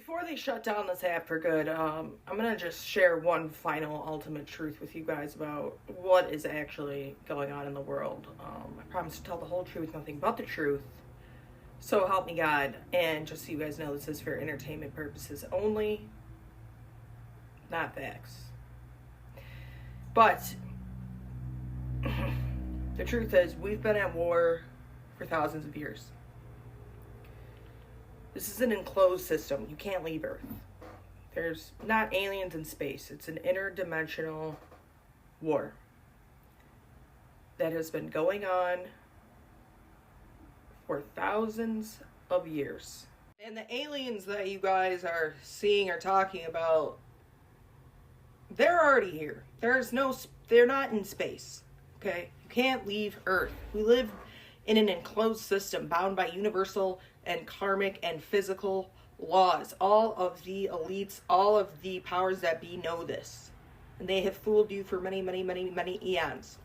Before they shut down this app for good, I'm going to just share one final ultimate truth with you guys about what is actually going on in the world. I promise to tell the whole truth, nothing but the truth. So help me God. And just so you guys know, this is for entertainment purposes only, not facts. But the truth is, we've been at war for thousands of years. This is an enclosed system. You can't leave Earth. There's not aliens in space. It's an interdimensional war that has been going on for thousands of years. And the aliens that you guys are seeing or talking about, they're already here. They're not in space. Okay? You can't leave Earth. We live in an enclosed system bound by universal and karmic and physical laws. All of the elites, all of the powers that be know this. And they have fooled you for many, many, many, many eons,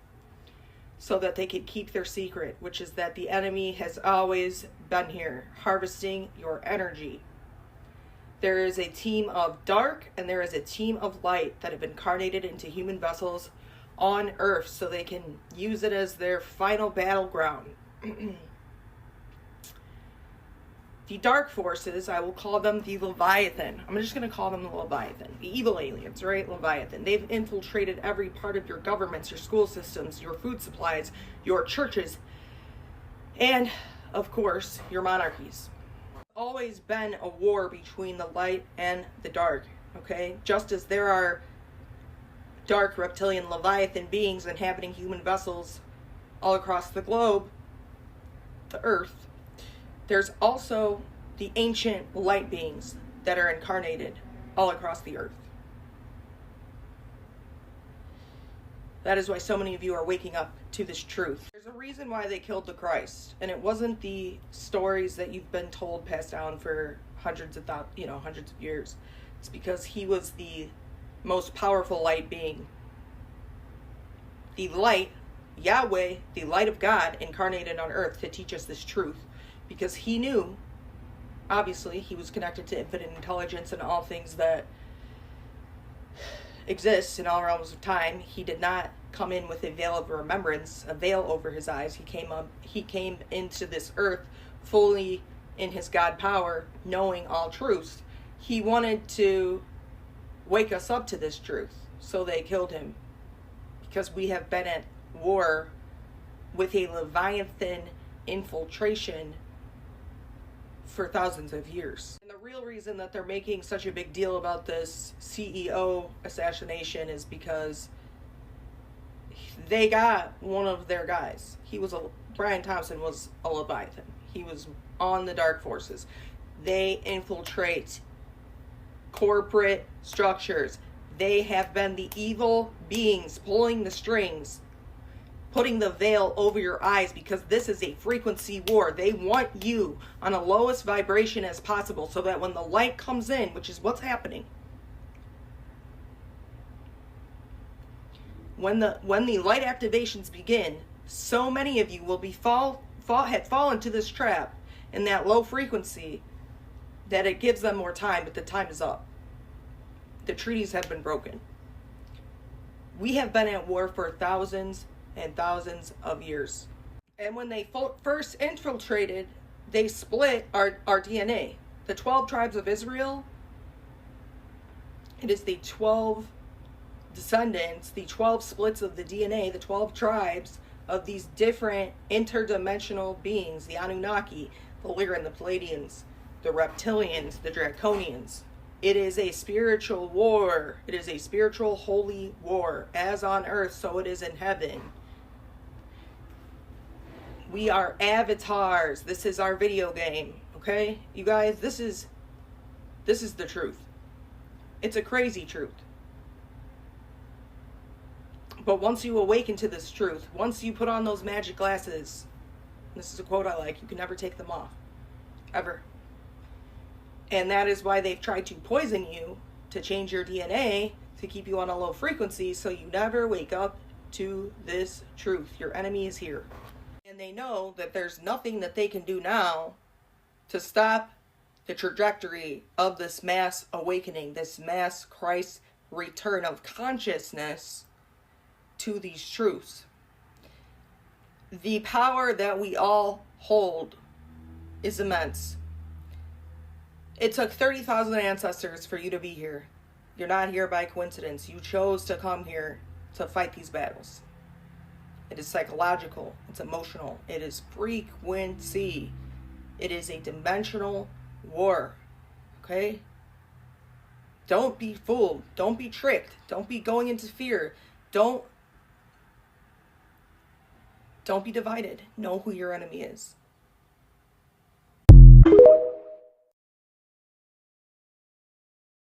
so that they could keep their secret, which is that the enemy has always been here, harvesting your energy. There is a team of dark and there is a team of light that have incarnated into human vessels on Earth so they can use it as their final battleground. The dark forces, I will call them the Leviathan. I'm just going to call them the Leviathan. The evil aliens, right? Leviathan. They've infiltrated every part of your governments, your school systems, your food supplies, your churches, and, of course, your monarchies. Always been a war between the light and the dark, okay? Just as there are dark reptilian Leviathan beings inhabiting human vessels all across the globe, the Earth, there's also the ancient light beings that are incarnated all across the Earth. That is why so many of you are waking up to this truth. There's a reason why they killed the Christ, and it wasn't the stories that you've been told, passed down for hundreds of years. It's because he was the most powerful light being. The light, Yahweh, the light of God, incarnated on earth to teach us this truth. Because he knew, obviously, he was connected to infinite intelligence and all things that exist in all realms of time. He did not come in with a veil of remembrance, a veil over his eyes. He came into this earth fully in his God power, knowing all truths. He wanted to wake us up to this truth, so they killed him. Because we have been at war with a Leviathan infiltration for thousands of years. And the real reason that they're making such a big deal about this CEO assassination is because they got one of their guys. Brian Thompson was a Leviathan. He was on the dark forces. They infiltrate corporate structures. They have been the evil beings pulling the strings, putting the veil over your eyes, because this is a frequency war. They want you on a lowest vibration as possible so that when the light comes in, which is what's happening, when the light activations begin, so many of you will be had fallen to this trap in that low frequency that it gives them more time, but the time is up. The treaties have been broken. We have been at war for thousands and thousands of years. And when they first infiltrated, they split our DNA. The 12 tribes of Israel, it is the 12 descendants, the 12 splits of the DNA, the 12 tribes of these different interdimensional beings, the Anunnaki, the Lyran, the Pleiadians, the Reptilians, the Draconians. It is a spiritual war. It is a spiritual holy war. As on earth, so it is in heaven. We are avatars. This is our video game. Okay? You guys, this is the truth. It's a crazy truth. But once you awaken to this truth, once you put on those magic glasses, this is a quote I like, you can never take them off. Ever. And that is why they've tried to poison you, to change your DNA, to keep you on a low frequency, so you never wake up to this truth. Your enemy is here. And they know that there's nothing that they can do now to stop the trajectory of this mass awakening, this mass Christ return of consciousness to these truths. The power that we all hold is immense. It took 30,000 ancestors for you to be here. You're not here by coincidence. You chose to come here to fight these battles. It is psychological. It's emotional. It is frequency. It is a dimensional war. Okay? Don't be fooled. Don't be tricked. Don't be going into fear. Don't be divided. Know who your enemy is.